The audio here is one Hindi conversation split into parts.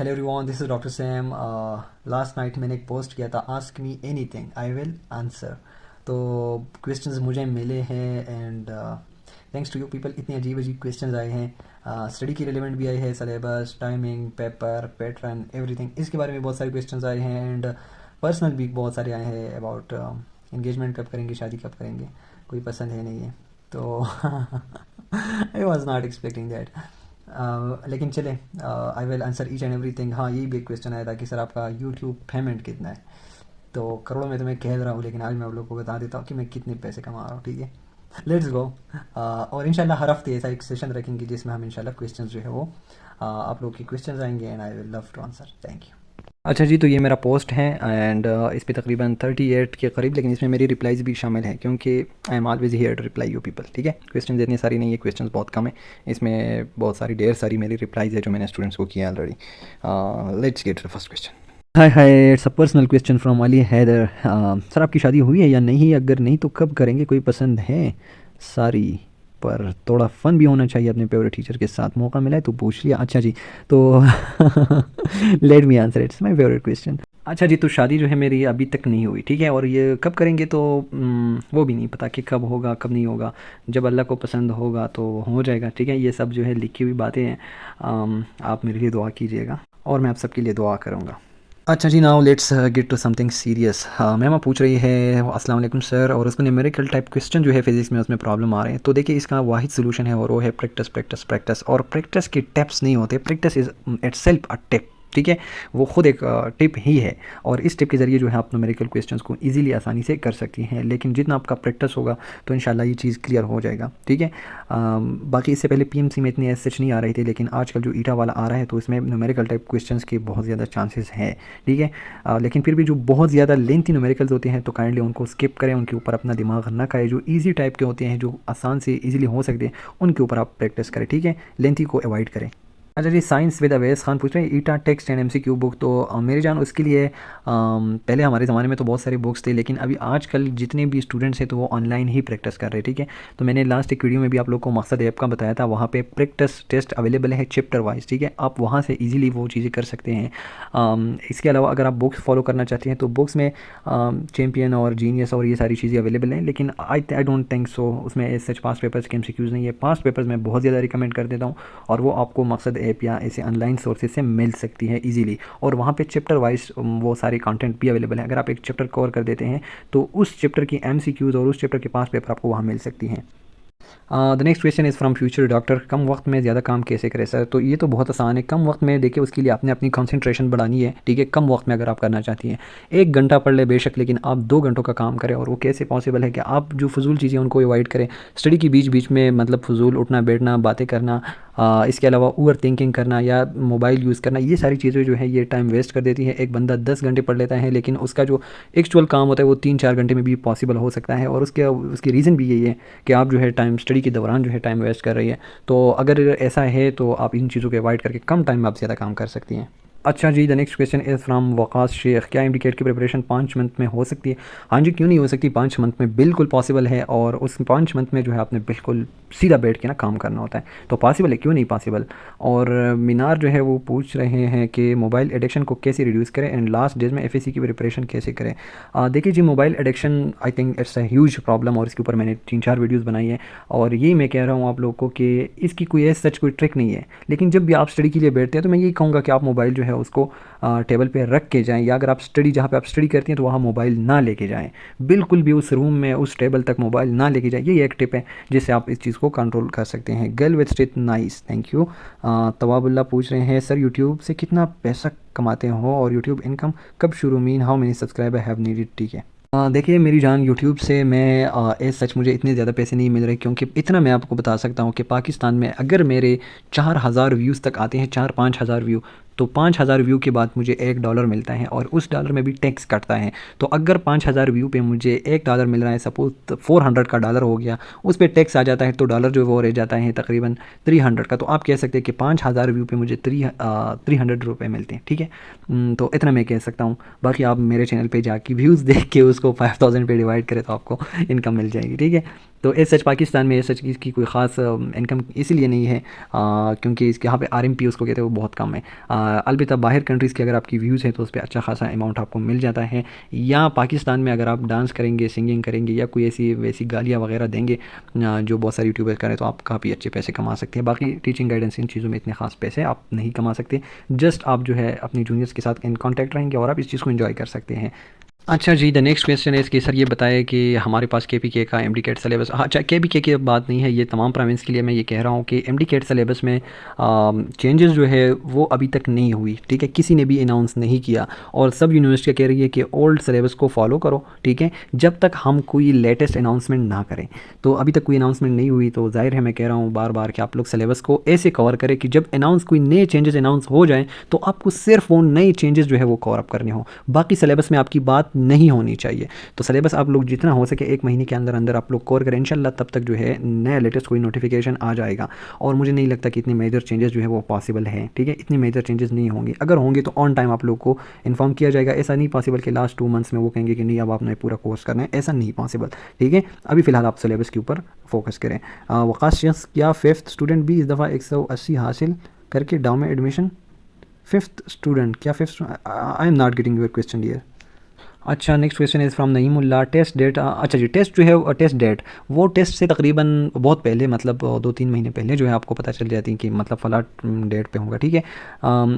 Hello everyone, this is doctor Sam. Last night मैंने एक पोस्ट किया था, ask me anything I will answer. तो क्वेश्चंस मुझे मिले हैं and thanks to you people, इतने अजीब अजीब क्वेश्चंस आए हैं। स्टडी की रिलेवेंट भी आए हैं, syllabus, timing, paper pattern, everything, इसके बारे में बहुत सारे क्वेश्चंस आए हैं एंड पर्सनल भी बहुत सारे आए हैं अबाउट इंगेजमेंट कब करेंगे, शादी कब करेंगे, कोई पसंद है नहीं है। तो I was not expecting that. लेकिन चले, आई will answer each and every thing. हाँ, यही भी एक क्वेश्चन आया था कि सर आपका यूट्यूब पेमेंट कितना है। तो करोड़ों में तो मैं कह रहा हूँ, लेकिन आज मैं आप लोग को बता देता हूँ कि मैं कितने पैसे कमा रहा हूँ, ठीक है। Let's go. और इंशाल्लाह हर हफ्ते ऐसा एक सेशन रखेंगे जिसमें हम इंशाल्लाह क्वेश्चन जो है वो आप लोग के क्वेश्चन आएंगे and I will love to answer. Thank you. अच्छा जी, तो ये मेरा पोस्ट है एंड इस पे तकरीबन 38 के करीब, लेकिन इसमें मेरी रिप्लाईज़ भी शामिल हैं क्योंकि I am always here to reply you people, ठीक है। क्वेश्चन इतनी सारी नहीं है, क्वेश्चन बहुत कम है। इसमें बहुत सारी ढेर सारी मेरी रिप्लाईज़ है जो मैंने स्टूडेंट्स को किया already. Let's get the first question. Hi hi, it's a personal question from Ali Haider. Sir आपकी शादी हुई है या नहीं, अगर नहीं तो कब करेंगे, कोई पसंद है? सारी, पर थोड़ा फ़न भी होना चाहिए, अपने फेवरेट टीचर के साथ मौका मिला है तो पूछ लिया। अच्छा जी, तो let me answer, it's my favourite question. अच्छा जी, तो शादी जो है मेरी अभी तक नहीं हुई, ठीक है। और ये कब करेंगे तो वो भी नहीं पता कि कब होगा कब नहीं होगा। जब अल्लाह को पसंद होगा तो हो जाएगा, ठीक है। ये सब जो है लिखी हुई बातें हैं। आप मेरे लिए दुआ कीजिएगा और मैं आप सबके लिए दुआ करूँगा। अच्छा जी, now let's get to something serious. Ma'am पूछ रही है अस्सलाम वालेकुम सर, और उसको न्यूमेरिकल टाइप क्वेश्चन जो है फिजिक्स में उसमें प्रॉब्लम आ रहे हैं। तो देखिए, इसका वाहिद सोल्यूशन है और वो है प्रैक्टिस प्रैक्टिस प्रैक्टिस। और प्रैक्टिस के टिप्स नहीं होते, practice is itself a tip, ठीक है। वो खुद एक टिप ही है और इस टिप के ज़रिए जो है आप न्यूमेरिकल क्वेश्चंस को इजीली आसानी से कर सकती हैं। लेकिन जितना आपका प्रैक्टिस होगा तो इंशाल्लाह ये चीज़ क्लियर हो जाएगा, ठीक है। बाकी इससे पहले पीएमसी में इतनी एज सच नहीं आ रही थी, लेकिन आजकल जो ईटा वाला आ रहा है तो इसमें न्यूमेरिकल टाइप क्वेश्चंस के बहुत ज़्यादा चांसेस हैं, ठीक है। लेकिन फिर भी जो बहुत ज़्यादा लेंथी न्यूमेरिकल्स होते हैं तो काइंडली उनको स्किप करें, उनके ऊपर अपना दिमाग ना खाएं। जो ईजी टाइप के होते हैं, जो आसान से ईजिली हो सकते हैं, उनके ऊपर आप प्रैक्टिस करें, ठीक है। लेंथी को अवॉइड करें। अच्छा जी, साइंस विद अवैस खान पूछ रहे हैं ईटा टेक्स्ट एंड एमसीक्यू बुक। तो मेरे जान उसके लिए पहले हमारे ज़माने में तो बहुत सारे बुक्स थे, लेकिन अभी आजकल जितने भी स्टूडेंट्स हैं तो वो ऑनलाइन ही प्रैक्टिस कर रहे हैं, ठीक है। तो मैंने लास्ट एक वीडियो में भी आप लोग को मकसद ऐप का बताया था, वहाँ पे प्रैक्टिस टेस्ट अवेलेबल है चैप्टर वाइज, ठीक है। आप वहाँ से ईजिली वो चीज़ें कर सकते हैं। इसके अलावा अगर आप बुक्स फॉलो करना चाहते हैं तो बुक्स में चैम्पियन और जीनियस और ये सारी चीज़ें अवेलेबल हैं, लेकिन आई डोंट थिंक सो उसमें सच पास्ट पेपर्स के एमसीक्यूज़ नहीं है। पास्ट पेपर्स मैं बहुत ज़्यादा रिकमेंड कर देता हूँ और वो आपको मकसद ऐप या ऐसे ऑनलाइन सोर्सेज से मिल सकती है इजीली। और वहाँ पे चैप्टर वाइज वो सारे कंटेंट भी अवेलेबल है। अगर आप एक चैप्टर कवर कर देते हैं तो उस चैप्टर की एमसीक्यूज़ और उस चैप्टर के पास पेपर आपको वहाँ मिल सकती हैं। The next question is from future doctor, कम वक्त में ज़्यादा काम कैसे करें सर? तो ये तो बहुत आसान है। कम वक्त में देखिए, उसके लिए आपने अपनी कंसंट्रेशन बढ़ानी है, ठीक है। कम वक्त में अगर आप करना चाहती हैं 1 घंटा पढ़ ले बेशक, लेकिन आप 2 घंटों का काम करें। और वो कैसे पॉसिबल है कि आप जो फजूल चीज़ें उनको अवॉइड करें, स्टडी के बीच बीच में मतलब फजूल उठना बैठना, बातें करना, इसके अलावा ओवर थिंकिंग करना या मोबाइल यूज़ करना, ये सारी चीज़ें जो है ये टाइम वेस्ट कर देती है। एक बंदा 10 घंटे पढ़ लेता है, लेकिन उसका जो एक्चुअल काम होता है वो 3-4 घंटे में भी पॉसिबल हो सकता है। और उसकी रीज़न भी यही है कि आप जो है टाइम स्टडी के दौरान जो है टाइम वेस्ट कर रही है। तो अगर ऐसा है तो आप इन चीज़ों को अवॉइड करके कम टाइम में आप ज़्यादा काम कर सकती हैं। अच्छा जी, the next question is from Waqas Shaikh, क्या इंडिकेट की प्रिपरेशन 5 मंथ में हो सकती है? हाँ जी, क्यों नहीं हो सकती, 5 मंथ में बिल्कुल पॉसिबल है। और उस 5 मंथ में जो है आपने बिल्कुल सीधा बैठ के ना काम करना होता है, तो पॉसिबल है, क्यों नहीं पॉसिबल। और मीनार जो है वो पूछ रहे हैं कि मोबाइल एडिक्शन को कैसे रिड्यूस करें एंड लास्ट डेज में एफएससी की प्रिपरेशन कैसे करें। देखिए जी, mobile addiction I think it's a huge problem और इसके ऊपर मैंने 3-4 वीडियोज़ बनाई है। और यही मैं कह रहा हूँ आप लोग को कि इसकी कोई ऐसा सच कोई ट्रिक नहीं है। लेकिन जब भी आप स्टडी के लिए बैठते हैं तो मैं यही कहूँगा कि आप मोबाइल जो है उसको टेबल पे रख के जाएँ, या अगर आप स्टडी जहाँ पे आप स्टडी करती हैं तो वहाँ मोबाइल ना लेके जाएँ। बिल्कुल भी उस रूम में उस टेबल तक मोबाइल ना लेके जाएँ। यही एक टिप है जिससे आप इस चीज़ को कंट्रोल कर सकते हैं। Girl with stitch nice, thank you. Tawabullah पूछ रहे हैं सर यूट्यूब से कितना पैसा कमाते हो और यूट्यूब इनकम कब शुरू, mean how many subscriber have needed, ठीक है। देखिए मेरी जान, यूट्यूब से मैं एज सच मुझे इतने ज़्यादा पैसे नहीं मिल रहे, क्योंकि इतना मैं आपको बता सकता हूँ कि पाकिस्तान में अगर मेरे 4,000 व्यूज़ तक आते हैं, 4-5 हज़ार व्यू, तो 5,000 व्यू के बाद मुझे $1 मिलता है और उस डॉलर में भी टैक्स कटता है। तो अगर 5,000 व्यू पे मुझे $1 मिल रहा है, सपोज 400 का डॉलर हो गया, उस पर टैक्स आ जाता है तो डॉलर जो वो रह जाता है तकरीबन 300 का। तो आप कह सकते हैं कि 5,000 व्यू पे मुझे 300 रुपये मिलते हैं, ठीक है। तो इतना मैं कह सकता हूँ। बाकी आप मेरे चैनल पे जाके व्यूज़ देख के उसको 5,000 पे डिवाइड करें तो आपको इनकम मिल जाएगी, ठीक है। तो एज सच पाकिस्तान में एज सच की कोई ख़ास इनकम इसीलिए नहीं है क्योंकि इसके यहाँ पे आरएमपी उसको कहते हैं वो बहुत कम है। अलबत्ता बाहर कंट्रीज़ की अगर आपकी व्यूज़ हैं तो उस पर अच्छा खासा अमाउंट आपको मिल जाता है। या पाकिस्तान में अगर आप डांस करेंगे, सिंगिंग करेंगे या कोई ऐसी वैसी गालियाँ वगैरह देंगे जो बहुत सारे यूट्यूबर करें तो आप काफ़ी अच्छे पैसे कमा सकते हैं। बाकी टीचिंग गाइडेंस इन चीज़ों में इतने खास पैसे आप नहीं कमा सकते। जस्ट आप जो है अपनी जूनियर्स के साथ इन कॉन्टैक्ट रहेंगे और आप इस चीज़ को एंजॉय कर सकते हैं। अच्छा जी, द नेक्स्ट क्वेश्चन है कि सर ये बताएं कि हमारे पास केपीके का एमडी कैट सिलेबस, अच्छा केपीके की बात नहीं है, ये तमाम प्रोविंस के लिए मैं ये कह रहा हूँ कि एमडी कैट सिलेबस में चेंजेस जो है वो अभी तक नहीं हुई, ठीक है, किसी ने भी अनाउंस नहीं किया और सब यूनिवर्सिटियाँ कह रही है कि ओल्ड सिलेबस को फॉलो करो, ठीक है, जब तक हम कोई लेटेस्ट अनाउंसमेंट ना करें। तो अभी तक कोई अनाउंसमेंट नहीं हुई तो जाहिर है मैं कह रहा हूँ बार बार कि आप लोग सिलेबस को ऐसे कवर करें कि जब कोई नए चेंजेस अनाउंस हो जाएँ तो आपको सिर्फ वो नए चेंजेस जो है वो कवर अप करने हों, बाकी सिलेबस में आपकी बात नहीं होनी चाहिए। तो सिलेबस आप लोग जितना हो सके 1 महीने के अंदर अंदर आप लोग कवर करें, इंशाल्लाह तब तक जो है नया लेटेस्ट कोई नोटिफिकेशन आ जाएगा। और मुझे नहीं लगता कि इतने मेजर चेंजेस जो है वो पॉसिबल हैं, ठीक है, इतने मेजर चेंजेस नहीं होंगे, अगर होंगे तो ऑन टाइम आप लोग को इन्फॉर्म किया जाएगा। ऐसा नहीं पॉसिबल कि लास्ट 2 मंथ्स में वो कहेंगे कि नहीं अब आपने पूरा कोर्स करना है, ऐसा नहीं पॉसिबल, ठीक है। अभी फ़िलहाल आप सिलेबस के ऊपर फोकस करें। वकास शख्स क्या 5th स्टूडेंट भी इस दफ़ा 180 हासिल करके डाउ में एडमिशन? 5th स्टूडेंट क्या 5th? I am not getting your question dear. अच्छा, next question is from Naeemullah. Test date, अच्छा जी, टेस्ट जो है टेस्ट डेट वो टेस्ट से तकरीबन बहुत पहले मतलब 2-3 महीने पहले जो है आपको पता चल जाती है कि मतलब फला डेट पे होगा, ठीक है।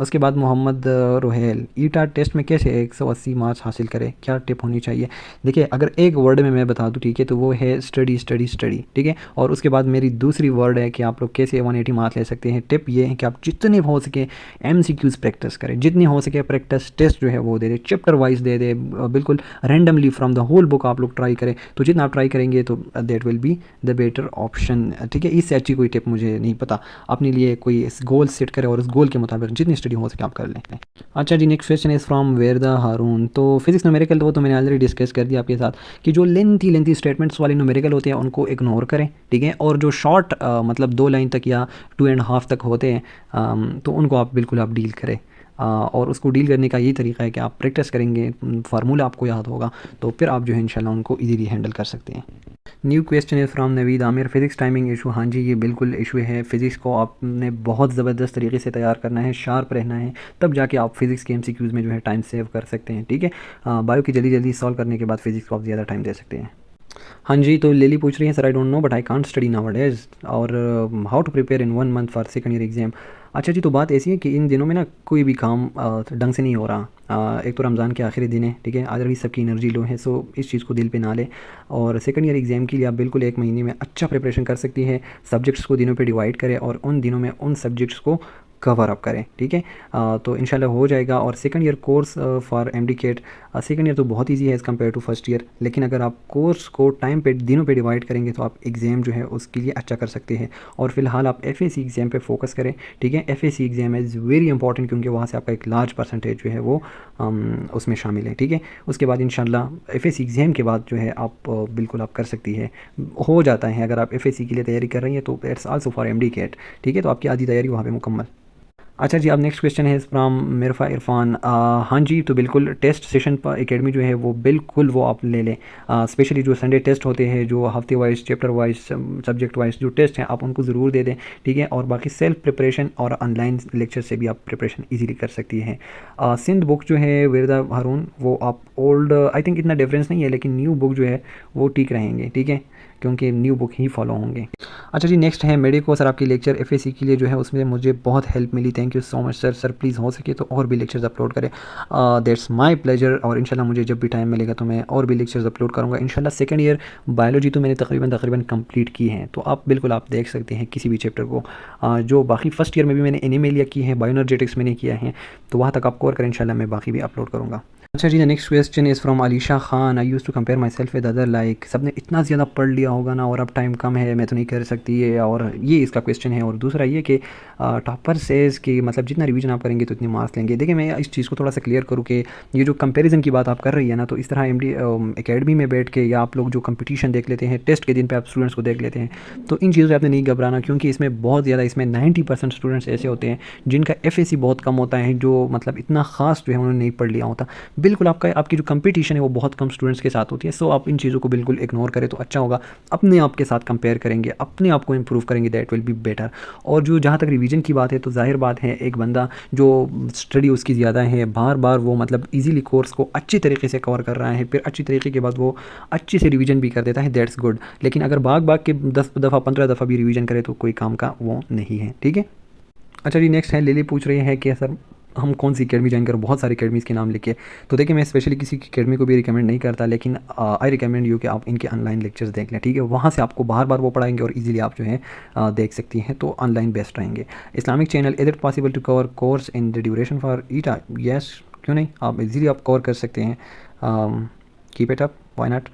उसके बाद मोहम्मद रोहेल, ईटा टेस्ट में कैसे 180 मार्क्स हासिल करें, क्या टिप होनी चाहिए? देखिए अगर एक वर्ड में मैं बता दूँ, ठीक है, तो वो है स्टडी स्टडी स्टडी, ठीक है। और उसके बाद मेरी दूसरी वर्ड है कि आप लोग कैसे 180 मार्क्स ले सकते हैं। टिप ये है कि आप जितने हो सके MCQs प्रैक्टिस करें, जितनी हो सके प्रैक्टिस टेस्ट जो है वो दे दे, चैप्टर वाइज दे दे, बिल्कुल randomly from the whole book आप लोग ट्राई करें। तो जितना आप ट्राई करेंगे तो that will be the better option, ठीक है। इससे अच्छी कोई टिप मुझे नहीं पता। अपने लिए कोई गोल सेट करें और उस गोल के मुताबिक जितनी स्टडी हो सके आप कर लें। अच्छा जी, नेक्स्ट क्वेश्चन इज़ फ्रॉम वेरदा हारून। तो फिजिक्स न्यूमेरिकल तो वो तो मैंने ऑलरेडी डिस्कस कर दिया आपके साथ कि जो लेंथी स्टेटमेंट्स वाले न्यूमेरिकल होते हैं उनको इग्नोर करें, ठीक है। और जो शॉर्ट मतलब 2 लाइन तक या 2.5 तक होते हैं तो उनको आप बिल्कुल आप डील करें। और उसको डील करने का यही तरीका है कि आप प्रैक्टिस करेंगे, फार्मूला आपको याद होगा, तो फिर आप जो है इंशाल्लाह उनको इजीली हैंडल कर सकते हैं। New question is from Naveed Aamir, physics timing issue. हाँ जी, ये बिल्कुल इशू है। फ़िज़िक्स को आपने बहुत ज़बरदस्त तरीके से तैयार करना है, शार्प रहना है, तब जाके आप फिज़िक्स के MCQs में जो है टाइम सेव कर सकते हैं, ठीक है। बायो की जल्दी जल्दी सॉल्व करने के बाद फिज़िक्स को आप ज़्यादा टाइम दे सकते हैं। हाँ जी, तो लिली पूछ रही है, sir I don't know but I can't study nowadays और how to prepare in 1 month for second year exam. अच्छा जी, तो बात ऐसी है कि इन दिनों में ना कोई भी काम ढंग से नहीं हो रहा। एक तो रमज़ान के आखिरी दिन है, ठीक है, आज भी सबकी एनर्जी लो है, सो इस चीज़ को दिल पे ना ले। और सेकंड ईयर एग्ज़ाम के लिए आप बिल्कुल 1 महीने में अच्छा प्रिपरेशन कर सकती है। सब्जेक्ट्स को दिनों पे डिवाइड करें और उन दिनों में उन सब्जेक्ट्स को कवर अप करें, ठीक है। तो इंशाल्लाह हो जाएगा। और second year course for MD CAT, second year तो बहुत इजी है as compare to first year, लेकिन अगर आप कोर्स को टाइम पे दिनों पे डिवाइड करेंगे तो आप एग्ज़ाम जो है उसके लिए अच्छा कर सकते हैं। और फिलहाल आप FAC एग्ज़ाम पे फोकस करें, ठीक है। FAC exam is very important क्योंकि वहाँ से आपका एक लार्ज परसेंटेज जो है वो उसमें शामिल है, ठीक है। उसके बाद इंशाल्लाह FAC एग्ज़ाम के बाद जो है आप बिल्कुल आप कर सकती है, हो जाता है। अगर आप FAC के लिए तैयारी कर रही हैं तो it's also for MD CAT, ठीक है, तो आपकी आधी तैयारी वहाँ पर मुकम्मल। अच्छा जी, अब नेक्स्ट क्वेश्चन है फ्राम मिरफा इरफान। हाँ जी, तो बिल्कुल टेस्ट सेशन पर एकेडमी जो है वो बिल्कुल वो आप ले लें। स्पेशली जो संडे टेस्ट होते हैं, जो हफ्ते wise chapter wise subject wise जो टेस्ट हैं आप उनको ज़रूर दे दें, ठीक है। और बाकी सेल्फ प्रिपरेशन और ऑनलाइन लेक्चर से भी आप प्रिपरेशन इजीली कर सकती हैं। सिंध बुक जो है वेरदा हारून, वो आप ओल्ड आई थिंक इतना डिफरेंस नहीं है, लेकिन न्यू बुक जो है वो ठीक रहेंगे, ठीक है, क्योंकि न्यू बुक ही फॉलो होंगे। अच्छा जी, नेक्स्ट है मेडिको। सर आपकी लेक्चर FAC के लिए जो है उसमें मुझे बहुत हेल्प मिली, thank you so much sir. Sir please हो सके तो और भी लेक्चर्स अपलोड करें, दैट्स माय प्लेजर। और इंशाल्लाह मुझे जब भी टाइम मिलेगा तो मैं और भी लेक्चर्स अपलोड करूँगा इंशाल्लाह। सेकंड ईयर बायोलॉजी तो मैंने तकरीबन कंप्लीट की है, तो आप बिल्कुल आप देख सकते हैं किसी भी चैप्टर को। जो बाकी फ़र्स्ट ईयर में भी मैंने एनीमेलिया की है, बायोएनर्जेटिक्स मैंने किया है, तो वहाँ तक आप कवर करें इंशाल्लाह, मैं बाकी भी अपलोड करूँगा। अच्छा जी, the next question is from Alisha Khan. I use to compare myself with other, like सबने इतना ज़्यादा पढ़ लिया होगा ना और अब टाइम कम है, मैं तो नहीं कर सकती है, और ये इसका क्वेश्चन है। और दूसरा ये कि टॉपर सेज कि मतलब जितना रिवीजन आप करेंगे तो इतने मार्क्स लेंगे। देखिए मैं इस चीज़ को थोड़ा सा क्लियर करूँ कि ये जो कंपैरिजन की बात आप कर रही है ना, तो इस तरह MD एकेडमी में बैठ के या आप लोग जो कंपटीशन देख लेते हैं, टेस्ट के दिन पे आप स्टूडेंट्स को देख लेते हैं, तो इन चीज़ों से आपने नहीं घबराना, क्योंकि इसमें बहुत ज़्यादा, इसमें 90% स्टूडेंट्स ऐसे होते हैं जिनका FAC बहुत कम होता है, जो मतलब इतना ख़ास जो है उन्होंने नहीं पढ़ लिया होता। बिल्कुल आपकी जो कंपटीशन है वो बहुत कम स्टूडेंट्स के साथ होती है। सो आप इन चीज़ों को बिल्कुल इग्नोर करें तो अच्छा होगा। अपने आप के साथ कंपेयर करेंगे, अपने आप को इम्प्रूव करेंगे, दैट विल बी बेटर। और जो जहाँ तक रिवीजन की बात है तो ज़ाहिर बात है, एक बंदा जो स्टडी उसकी ज़्यादा है, बार बार वो मतलब ईजीली कोर्स को अच्छी तरीके से कवर कर रहा है, फिर अच्छी तरीके के बाद वो अच्छी से रिवीजन भी कर देता है, दैट्स गुड। लेकिन अगर भाग भाग के 10 दफ़ा 15 दफ़ा भी रिवीजन करे तो कोई काम का वो नहीं है, ठीक है। अच्छा जी, नेक्स्ट है लिली पूछ रही है कि सर हम कौन सी अकेडमी ज्वाइन करें, बहुत सारी अकेडमीज़ के नाम लिखे। तो देखिए मैं स्पेशली किसी की अकेडमी को भी रिकमेंड नहीं करता, लेकिन आई रिकमेंड यू कि आप इनके ऑनलाइन लेक्चर्स देख लें, ठीक है। वहाँ से आपको बार बार वो पढ़ाएंगे और इजीली आप जो है देख सकती हैं, तो ऑनलाइन बेस्ट रहेंगे। Islamic channel, is it possible to cover course in the duration for ETA? Yes, क्यों नहीं, आप इजीली आप कवर कर सकते हैं। Keep it up, why not.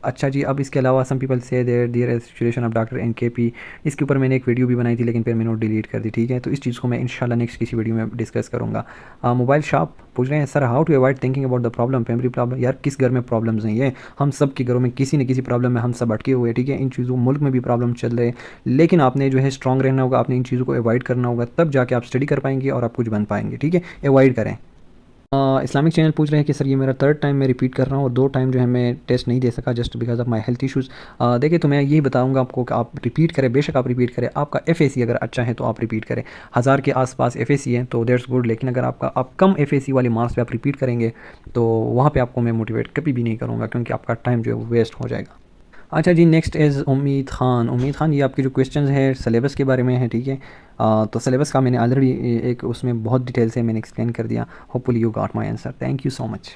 अच्छा जी, अब इसके अलावा सम पीपल से there situation of doctor NKP, इसके ऊपर मैंने एक वीडियो भी बनाई थी लेकिन फिर मैंने वो डिलीट कर दी, ठीक है। तो इस चीज़ को मैं इंशाल्लाह नेक्स्ट किसी वीडियो में डिस्कस करूँगा। मोबाइल शॉप पूछ रहे हैं sir how to avoid thinking about the problem, family problem. यार किस घर में प्रॉब्लम्स नहीं है, हम सब के घरों में किसी न किसी प्रॉब्लम में हम सब अटके हुए हैं, ठीक है। इन चीज़ों मुल्क में भी प्रॉब्लम चल रहे हैं, लेकिन आपने जो है स्ट्रॉन्ग रहना होगा, आपने इन चीज़ों को अवॉइड करना होगा, तब जाके आप स्टडी कर पाएंगे और आप कुछ बन पाएंगे, ठीक है। अवॉइड करें। इस्लामिक चैनल पूछ रहे हैं कि सर ये मेरा थर्ड टाइम मैं रिपीट कर रहा हूँ और 2 टाइम जो है मैं टेस्ट नहीं दे सका just because of my health issues. देखिए तो मैं यही बताऊँगा आपको कि आप रिपीट करें, बेशक आप रिपीट करें। आपका FAC अगर अच्छा है तो आप रिपीट करें, 1000 के आसपास FAC है तो दैट्स गुड। लेकिन अगर आप कम FAC वाले मार्क्स पे आप रिपीट करेंगे तो वहाँ पे आपको मैं मोटिवेट कभी भी नहीं करूँगा, क्योंकि आपका टाइम जो है वो वेस्ट हो जाएगा। अच्छा जी, नेक्स्ट इज़ उम्मीद ख़ान। उम्मीद ख़ान, ये आपके जो क्वेश्चन है सिलेबस के बारे में है, ठीक है। तो सिलेबस का मैंने ऑलरेडी एक उसमें बहुत डिटेल से मैंने एक्सप्लेन कर दिया। Hopefully you got my answer. Thank you so much.